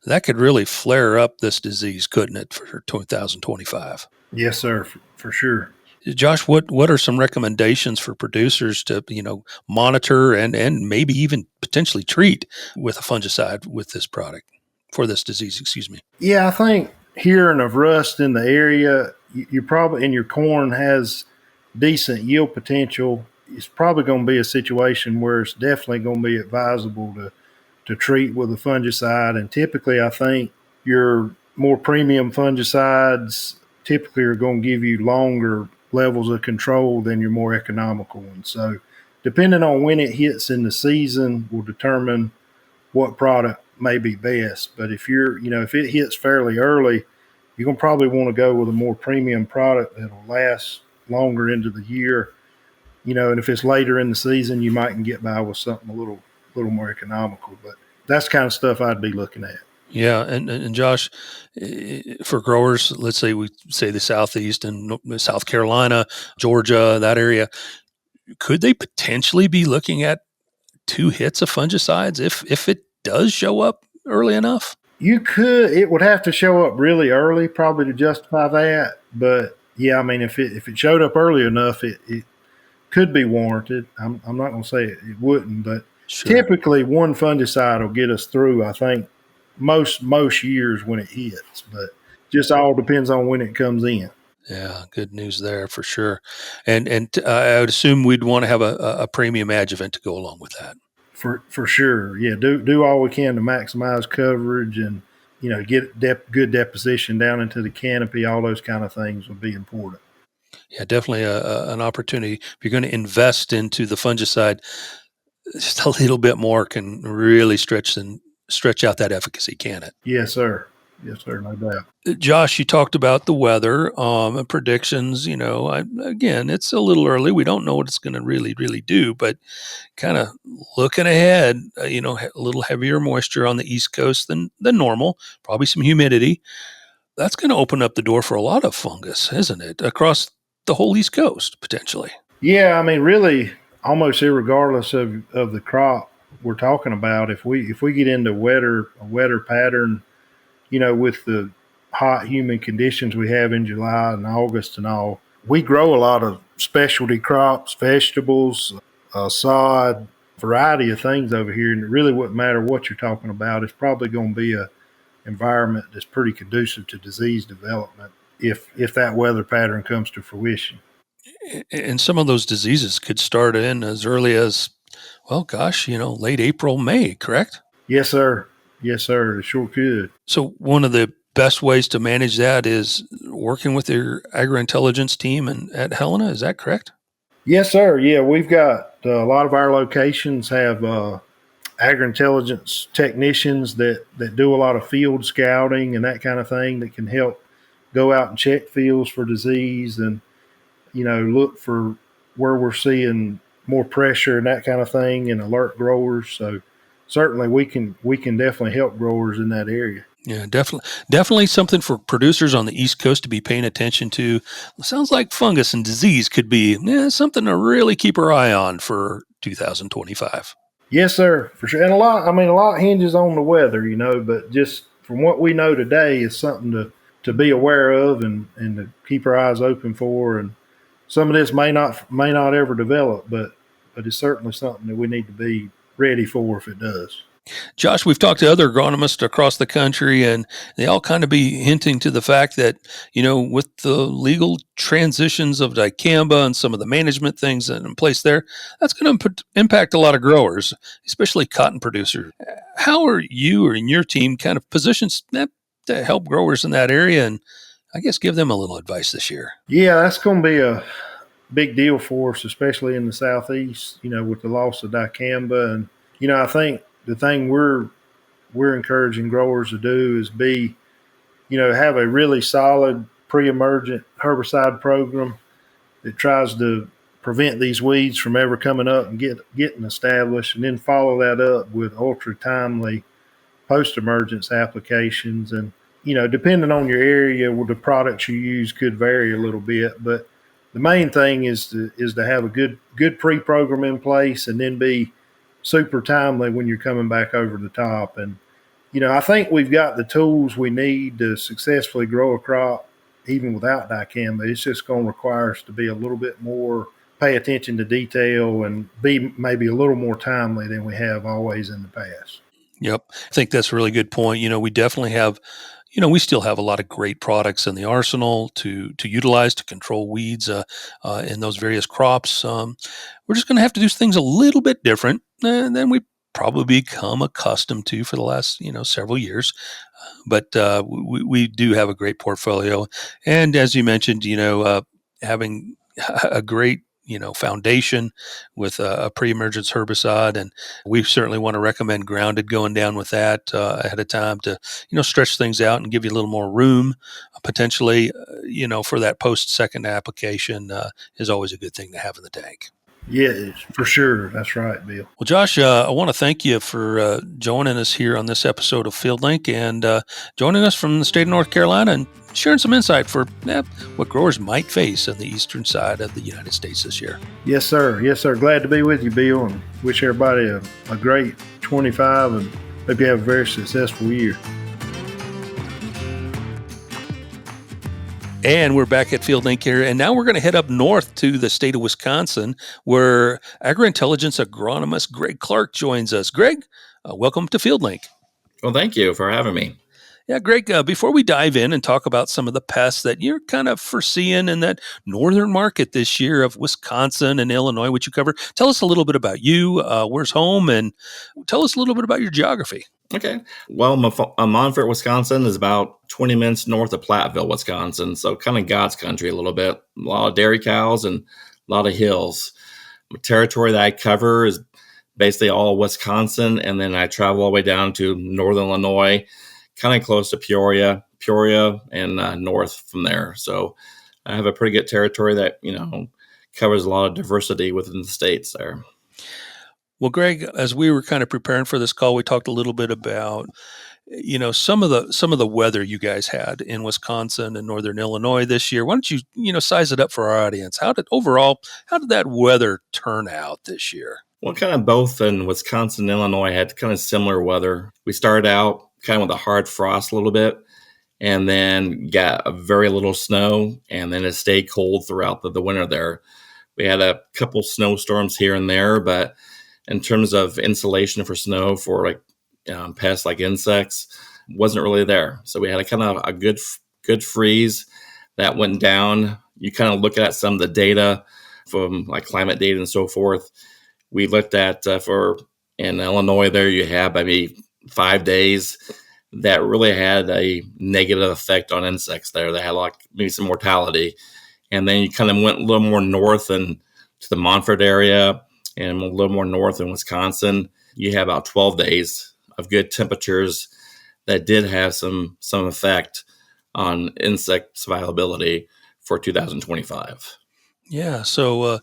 that could really flare up this disease, couldn't it, for 2025? Yes, sir, for sure. Josh, what are some recommendations for producers to monitor and maybe even potentially treat with a fungicide with this product for this disease? Excuse me. Yeah, I think hearing of rust in the area, you probably, and your corn has decent yield potential, it's probably going to be a situation where it's definitely going to be advisable to treat with a fungicide. And typically, I think your more premium fungicides typically are going to give you longer levels of control than your more economical ones. So depending on when it hits in the season will determine what product may be best. But if it hits fairly early, you're going to probably want to go with a more premium product that'll last longer into the year. And if it's later in the season, you might can get by with something a little more economical. But that's the kind of stuff I'd be looking at. Yeah, and Josh, for growers, let's say we say the Southeast and South Carolina, Georgia, that area, could they potentially be looking at 2 hits of fungicides if it does show up early enough? You could. It would have to show up really early, probably, to justify that. But yeah, I mean, if it showed up early enough, it could be warranted. I'm not going to say it wouldn't, but Sure. Typically one fungicide will get us through, I think, most years when it hits, but just all depends on when it comes in. Yeah, good news there for sure. And I would assume we'd want to have a premium adjuvant to go along with that. For sure. Yeah, do all we can to maximize coverage and get good deposition down into the canopy. All those kind of things would be important. Yeah, definitely an opportunity. If you're going to invest into the fungicide, just a little bit more can really stretch out that efficacy, can it? Yes, sir. Yes, sir. No doubt. Josh, you talked about the weather and predictions. Again, it's a little early. We don't know what it's going to really, really do, but kind of looking ahead, a little heavier moisture on the East Coast than normal, probably some humidity. That's going to open up the door for a lot of fungus, isn't it? Across the whole East Coast, potentially. Yeah, I mean, really, almost irregardless of the crop we're talking about, if we get into a wetter pattern, with the hot, humid conditions we have in July and August and all, we grow a lot of specialty crops, vegetables, sod, variety of things over here. And it really wouldn't matter what you're talking about. It's probably going to be a environment that's pretty conducive to disease development if that weather pattern comes to fruition. And some of those diseases could start in as early as, late April, May, correct? Yes, sir. Yes, sir. It sure could. So one of the best ways to manage that is working with your agri-intelligence team at Helena. Is that correct? Yes, sir. Yeah, we've got a lot of our locations have agri-intelligence technicians that do a lot of field scouting and that kind of thing that can help go out and check fields for disease and, look for where we're seeing more pressure and that kind of thing and alert growers. So certainly we can definitely help growers in that area. Yeah, definitely something for producers on the East Coast to be paying attention to. Sounds like fungus and disease could be something to really keep our eye on for 2025. Yes, sir, for sure. And a lot hinges on the weather, but just from what we know today, it's something to be aware of and to keep our eyes open for. And some of this may not ever develop, but it's certainly something that we need to be ready for if it does. Josh, we've talked to other agronomists across the country, and they all kind of be hinting to the fact that, with the legal transitions of dicamba and some of the management things in place there, that's going to impact a lot of growers, especially cotton producers. How are you or your team kind of positioned to help growers in that area and, I guess, give them a little advice this year? Yeah, that's going to be a big deal for us, especially in the Southeast, with the loss of dicamba. And, I think the thing we're encouraging growers to do is have a really solid pre-emergent herbicide program that tries to prevent these weeds from ever coming up and getting established, and then follow that up with ultra timely post-emergence applications. And, depending on your area, the products you use could vary a little bit, but the main thing is to have a good pre-program in place and then be super timely when you're coming back over the top. And, I think we've got the tools we need to successfully grow a crop even without dicamba. It's just going to require us to be a little bit more, pay attention to detail and be maybe a little more timely than we have always in the past. Yep. I think that's a really good point. We definitely have, we still have a lot of great products in the arsenal to utilize to control weeds in those various crops. We're just going to have to do things a little bit different than we probably become accustomed to for the last, several years. But we do have a great portfolio. And as you mentioned, having a great foundation with a pre-emergence herbicide. And we certainly want to recommend Grounded going down with that ahead of time to, stretch things out and give you a little more room potentially, for that post-second application is always a good thing to have in the tank. Yeah, for sure. That's right, Bill. Well, Josh, I want to thank you for joining us here on this episode of FieldLink and joining us from the state of North Carolina and sharing some insight for what growers might face on the eastern side of the United States this year. Yes, sir. Yes, sir. Glad to be with you, Bill, and wish everybody a great 25 and hope you have a very successful year. And we're back at FieldLink here, and now we're going to head up north to the state of Wisconsin, where agri-intelligence agronomist Greg Clark joins us. Greg, welcome to FieldLink. Well, thank you for having me. Yeah, Greg, before we dive in and talk about some of the pests that you're kind of foreseeing in that northern market this year of Wisconsin and Illinois, which you cover, tell us a little bit about you, where's home, and tell us a little bit about your geography. Okay. Well, Montfort, Wisconsin is about 20 minutes north of Platteville, Wisconsin. So kind of God's country a little bit. A lot of dairy cows and a lot of hills. The territory that I cover is basically all Wisconsin. And then I travel all the way down to northern Illinois, kind of close to Peoria, and north from there. So I have a pretty good territory that, covers a lot of diversity within the states there. Well, Greg, as we were kind of preparing for this call, we talked a little bit about, some of the weather you guys had in Wisconsin and northern Illinois this year. Why don't you, size it up for our audience? How did that weather turn out this year? Well, kind of both in Wisconsin and Illinois had kind of similar weather. We started out kind of with a hard frost a little bit, and then got a very little snow, and then it stayed cold throughout the winter there. We had a couple snowstorms here and there, but in terms of insulation for snow for pests like insects, wasn't really there. So we had a good freeze that went down. You kind of look at some of the data from like climate data and so forth. We looked at in Illinois there, you have maybe 5 days that really had a negative effect on insects there. They had maybe some mortality. And then you kind of went a little more north and to the Montfort area, and a little more north in Wisconsin, you have about 12 days of good temperatures that did have some effect on insect survivability for 2025. Yeah. So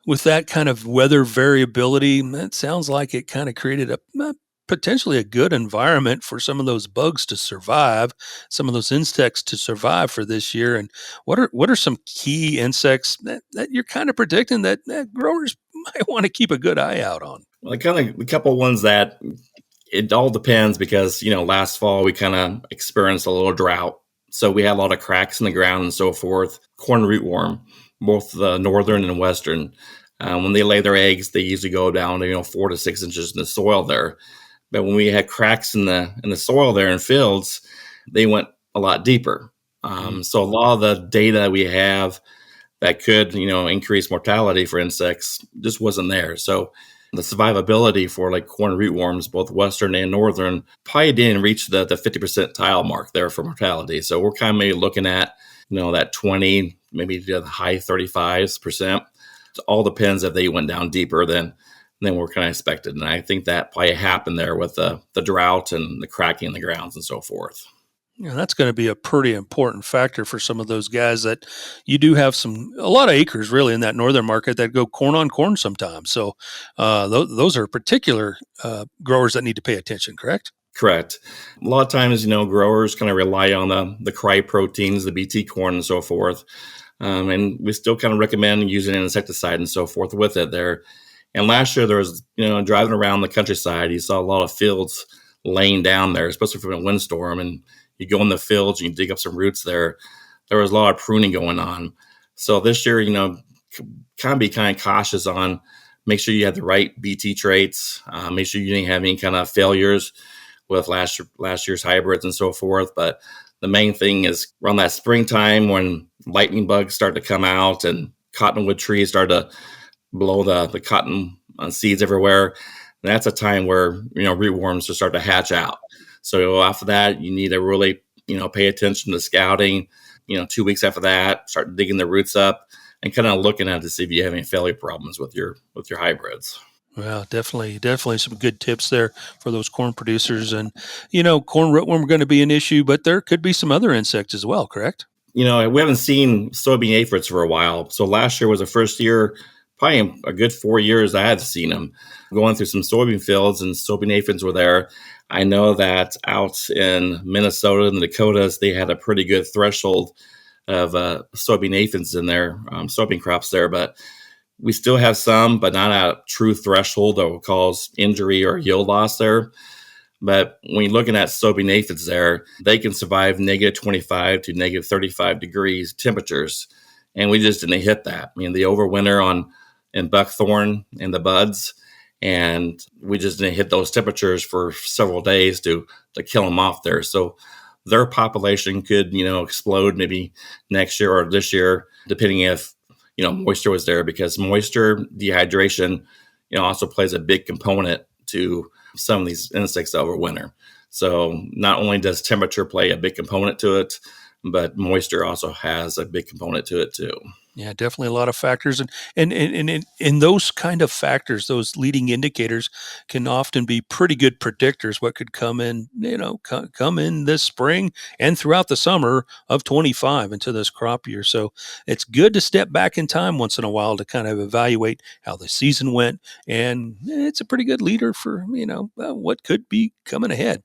With that kind of weather variability, it sounds like it kind of created a potentially a good environment for some of those bugs to survive, some of those insects to survive for this year. And what are some key insects that you're kind of predicting that growers might want to keep a good eye out on? Well, kind of a couple ones that it all depends because, last fall we kind of experienced a little drought. So we had a lot of cracks in the ground and so forth. Corn rootworm, both the northern and western. When they lay their eggs, they usually go down to 4 to 6 inches in the soil there. But when we had cracks in the soil there in fields, they went a lot deeper. So a lot of the data we have that could increase mortality for insects just wasn't there. So the survivability for like corn rootworms, both western and northern, probably didn't reach the 50 percentile mark there for mortality. So we're kind of maybe looking at that 20, maybe to the high 35%. It all depends if they went down deeper than we're kind of expected. And I think that probably happened there with the drought and the cracking in the grounds and so forth. Yeah, that's going to be a pretty important factor for some of those guys that you do have a lot of acres really in that northern market that go corn on corn sometimes. So those are particular growers that need to pay attention, correct? Correct. A lot of times, growers kind of rely on the cry proteins, the BT corn and so forth. And we still kind of recommend using an insecticide and so forth with it there. And last year there was, driving around the countryside, you saw a lot of fields laying down there, especially from a windstorm. And you go in the fields, you dig up some roots there. There was a lot of pruning going on. So this year, be kind of cautious on, make sure you have the right BT traits, make sure you didn't have any kind of failures with last year's hybrids and so forth. But the main thing is around that springtime when lightning bugs start to come out and cottonwood trees start to blow the cotton seeds everywhere. That's a time where, rootworms will start to hatch out. So after that, you need to really, pay attention to scouting. 2 weeks after that, start digging the roots up and kind of looking at it to see if you have any failure problems with your hybrids. Well, definitely some good tips there for those corn producers. And, corn rootworm are going to be an issue, but there could be some other insects as well, correct? We haven't seen soybean aphids for a while. So last year was the first year, probably a good 4 years I had seen them. Going through some soybean fields and soybean aphids were there. I know that out in Minnesota and the Dakotas, they had a pretty good threshold of soybean aphids in their soybean crops there, but we still have some, but not a true threshold that will cause injury or yield loss there. But when you're looking at soybean aphids there, they can survive negative 25 to negative 35 degrees temperatures. And we just didn't hit that. I mean, they overwinter in buckthorn and the buds, and we just didn't hit those temperatures for several days to kill them off there. So their population could, explode maybe next year or this year, depending if, moisture was there, because moisture, dehydration, also plays a big component to some of these insects over winter. So not only does temperature play a big component to it, but moisture also has a big component to it too. Yeah, definitely a lot of factors. And those kind of factors, those leading indicators can often be pretty good predictors what could come in, come in this spring and throughout the summer of 25 into this crop year. So it's good to step back in time once in a while to kind of evaluate how the season went. And it's a pretty good leader for, what could be coming ahead.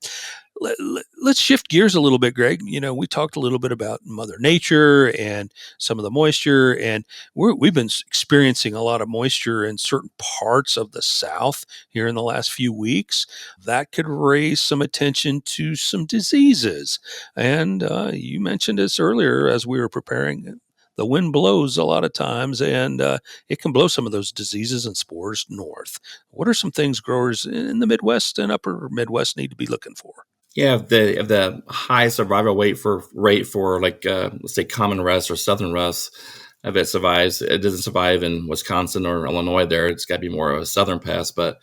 Let's shift gears a little bit, Greg. We talked a little bit about Mother Nature and some of the moisture, and we've been experiencing a lot of moisture in certain parts of the South here in the last few weeks. That could raise some attention to some diseases. And you mentioned this earlier as we were preparing. The wind blows a lot of times, and it can blow some of those diseases and spores north. What are some things growers in the Midwest and upper Midwest need to be looking for? Yeah, if the high survival rate for like let's say common rust or southern rust, if it survives, it doesn't survive in Wisconsin or Illinois. There, it's got to be more of a southern pest. But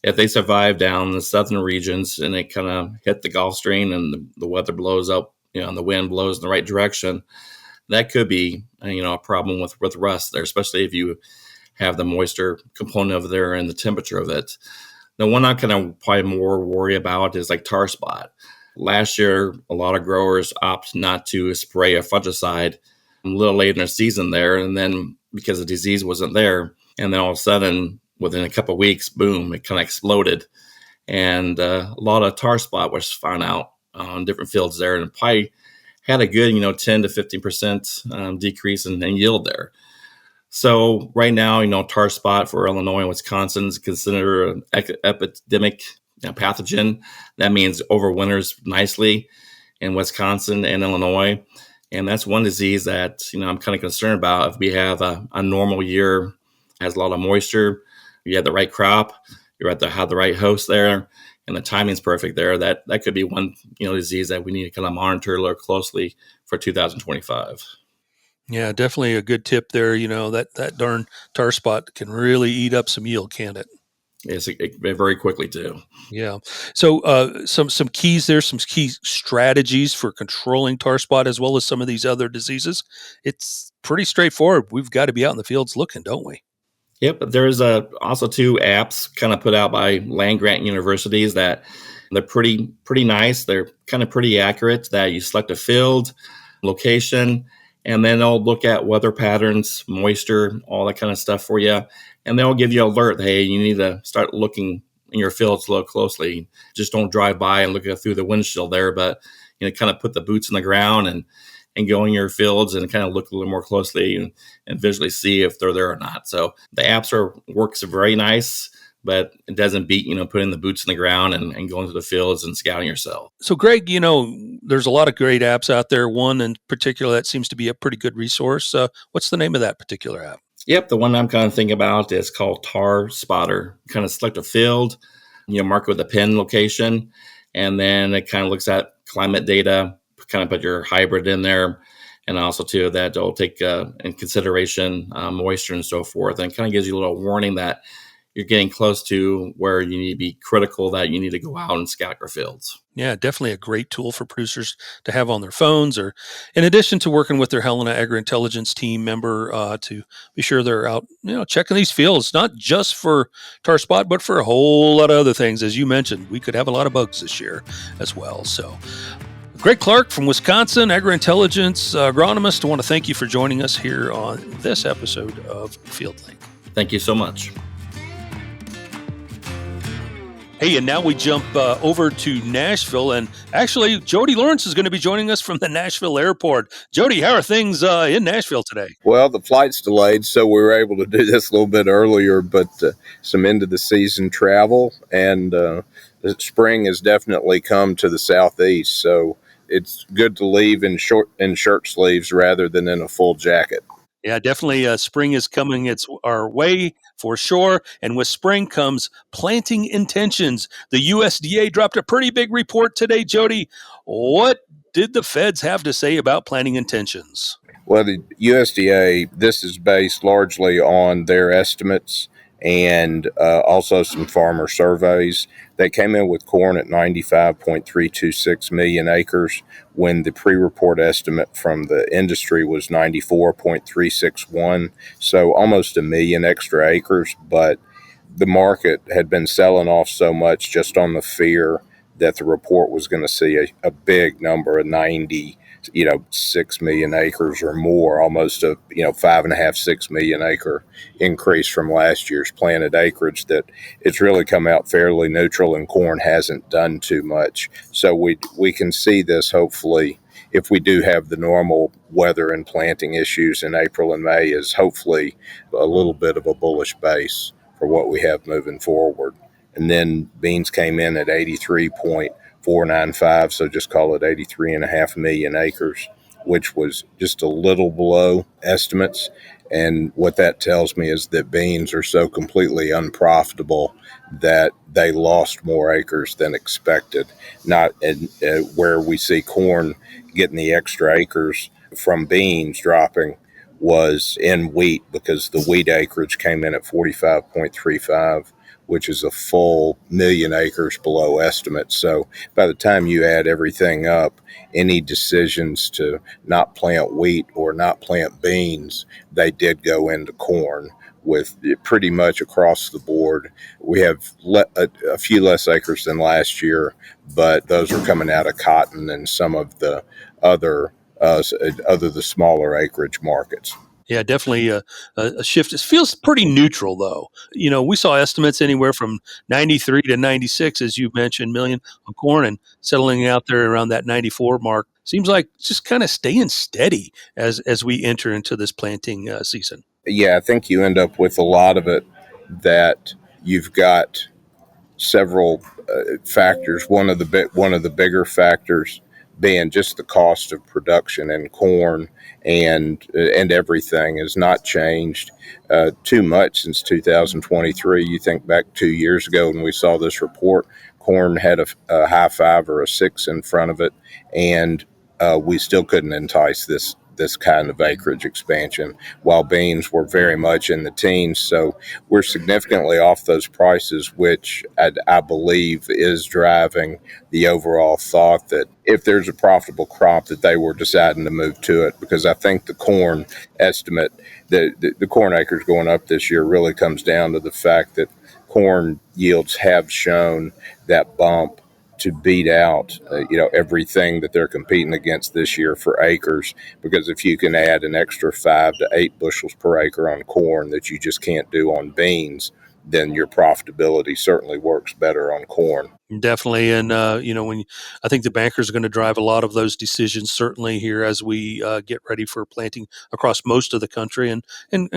if they survive down the southern regions and it kind of hit the Gulf Stream and the weather blows up, and the wind blows in the right direction, that could be a problem with rust there, especially if you have the moisture component of there and the temperature of it. The one I'm kind of probably more worry about is like tar spot. Last year, a lot of growers opt not to spray a fungicide a little late in their season there. And then because the disease wasn't there, And then all of a sudden, within a couple of weeks, boom, it kind of exploded. And a lot of tar spot was found out on different fields there, and probably had a good, 10 to 15% decrease in yield there. So right now, tar spot for Illinois and Wisconsin is considered an epidemic pathogen. That means overwinters nicely in Wisconsin and Illinois. And that's one disease that, I'm kind of concerned about. If we have a normal year, has a lot of moisture, you have the right crop, you have the right host there, and the timing's perfect there, that could be one, disease that we need to kind of monitor a little closely for 2025. Yeah, definitely a good tip there. That darn tar spot can really eat up some yield, can't it? Yes, it very quickly too. Yeah. So some keys there, some key strategies for controlling tar spot as well as some of these other diseases. It's pretty straightforward. We've got to be out in the fields looking, don't we? Yep. But there's also 2 apps kind of put out by land grant universities that they're pretty nice. They're kind of pretty accurate, that you select a field, location, and then they'll look at weather patterns, moisture, all that kind of stuff for you. And they'll give you an alert. Hey, you need to start looking in your fields a little closely. Just don't drive by and look through the windshield there, but kind of put the boots in the ground and go in your fields and kind of look a little more closely and visually see if they're there or not. So the apps works very nice, but it doesn't beat, putting the boots in the ground and going to the fields and scouting yourself. So Greg, there's a lot of great apps out there. One in particular that seems to be a pretty good resource. What's the name of that particular app? Yep. The one I'm kind of thinking about is called Tar Spotter. Kind of select a field, mark it with a pin location, and then it kind of looks at climate data, kind of put your hybrid in there. And also too, that will take in consideration moisture and so forth, and kind of gives you a little warning that you're getting close to where you need to be critical, that you need to go out and scout your fields. Yeah, definitely a great tool for producers to have on their phones, or in addition to working with their Helena Agri-Intelligence team member to be sure they're out, checking these fields, not just for tar spot, but for a whole lot of other things. As you mentioned, we could have a lot of bugs this year as well. So Greg Clark from Wisconsin, Agri-Intelligence agronomist, I want to thank you for joining us here on this episode of FieldLink. Thank you so much. Hey, and now we jump over to Nashville, and actually, Jody Lawrence is going to be joining us from the Nashville airport. Jody, how are things in Nashville today? Well, the flight's delayed, so we were able to do this a little bit earlier, but some end-of-the-season travel, and the spring has definitely come to the southeast, so it's good to leave in shirt sleeves rather than in a full jacket. Yeah, definitely. Spring is coming. It's our way for sure. And with spring comes planting intentions. The USDA dropped a pretty big report today, Jody. What did the feds have to say about planting intentions? Well, the USDA, this is based largely on their estimates and also some farmer surveys. They came in with corn at 95.326 million acres when the pre-report estimate from the industry was 94.361, so almost a million extra acres. But the market had been selling off so much just on the fear that the report was going to see a big number of 6 million acres or more, almost a 5.5, 6 million acre increase from last year's planted acreage, that it's really come out fairly neutral, and corn hasn't done too much. So we can see this, hopefully, if we do have the normal weather and planting issues in April and May, is hopefully a little bit of a bullish base for what we have moving forward. And then beans came in at 83.495, so just call it 83.5 million acres, which was just a little below estimates. And what that tells me is that beans are so completely unprofitable that they lost more acres than expected. Not where we see corn getting the extra acres from beans dropping was in wheat, because the wheat acreage came in at 45.35, which is a full million acres below estimate. So by the time you add everything up, any decisions to not plant wheat or not plant beans, they did go into corn with pretty much across the board. We have a few less acres than last year, but those are coming out of cotton and some of the other the smaller acreage markets. Yeah, definitely a shift. It feels pretty neutral, though. We saw estimates anywhere from 93 to 96, as you mentioned, million on corn, and settling out there around that 94 mark. Seems like just kind of staying steady as we enter into this planting season. Yeah, I think you end up with a lot of it that you've got several factors. One of the bigger factors being just the cost of production in corn and everything has not changed too much since 2023. You think back 2 years ago when we saw this report, corn had a high 5 or a 6 in front of it, and we still couldn't entice this kind of acreage expansion, while beans were very much in the teens. So we're significantly off those prices, which I believe is driving the overall thought that if there's a profitable crop, that they were deciding to move to it. Because I think the corn estimate, the corn acres going up this year really comes down to the fact that corn yields have shown that bump to beat out, everything that they're competing against this year for acres. Because if you can add an extra 5 to 8 bushels per acre on corn that you just can't do on beans, then your profitability certainly works better on corn. Definitely. And, I think the bankers are going to drive a lot of those decisions, certainly here as we get ready for planting across most of the country. And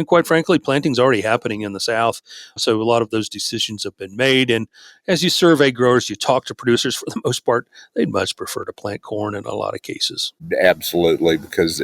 quite frankly, planting's already happening in the South. So a lot of those decisions have been made. And as you survey growers, you talk to producers, for the most part, they'd much prefer to plant corn in a lot of cases. Absolutely, because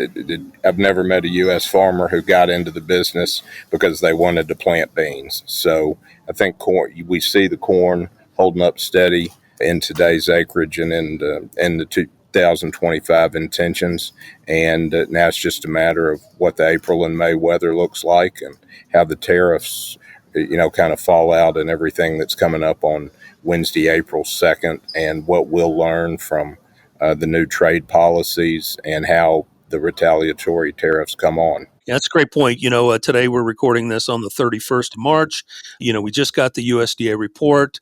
I've never met a U.S. farmer who got into the business because they wanted to plant beans. So I think we see the corn holding up steady in today's acreage and in the 2025 intentions. And now it's just a matter of what the April and May weather looks like and how the tariffs, kind of fall out and everything that's coming up on Wednesday, April 2nd, and what we'll learn from the new trade policies and how the retaliatory tariffs come on. Yeah, that's a great point. Today we're recording this on the 31st of March. We just got the USDA report.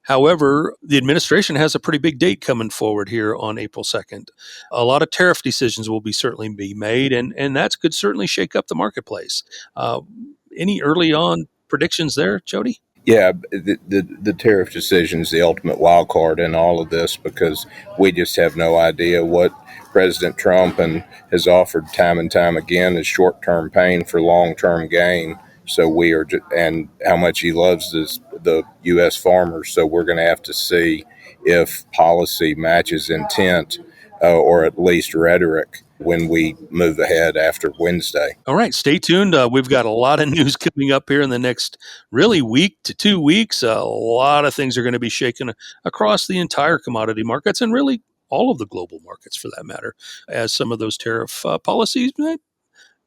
However, the administration has a pretty big date coming forward here on April 2nd. A lot of tariff decisions will certainly be made, and that could certainly shake up the marketplace. Any early on predictions there, Jody? Yeah, the tariff decision is the ultimate wild card in all of this, because we just have no idea what President Trump has offered time and time again as short-term pain for long-term gain. So and how much he loves the U.S. farmers. So we're going to have to see if policy matches intent or at least rhetoric when we move ahead after Wednesday. All right, stay tuned. We've got a lot of news coming up here in the next really week to 2 weeks. A lot of things are going to be shaken across the entire commodity markets and really all of the global markets for that matter, as some of those tariff policies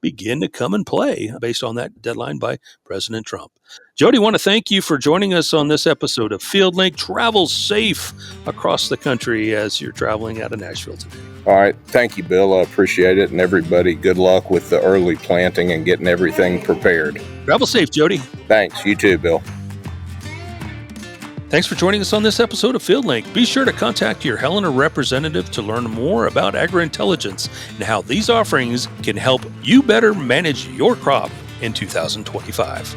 begin to come and play based on that deadline by President Trump. Jody, want to thank you for joining us on this episode of FieldLink. Travel safe across the country as you're traveling out of Nashville today. All right. Thank you, Bill. I appreciate it. And everybody, good luck with the early planting and getting everything prepared. Travel safe, Jody. Thanks. You too, Bill. Thanks for joining us on this episode of FieldLink. Be sure to contact your Helena representative to learn more about agri-intelligence and how these offerings can help you better manage your crop in 2025.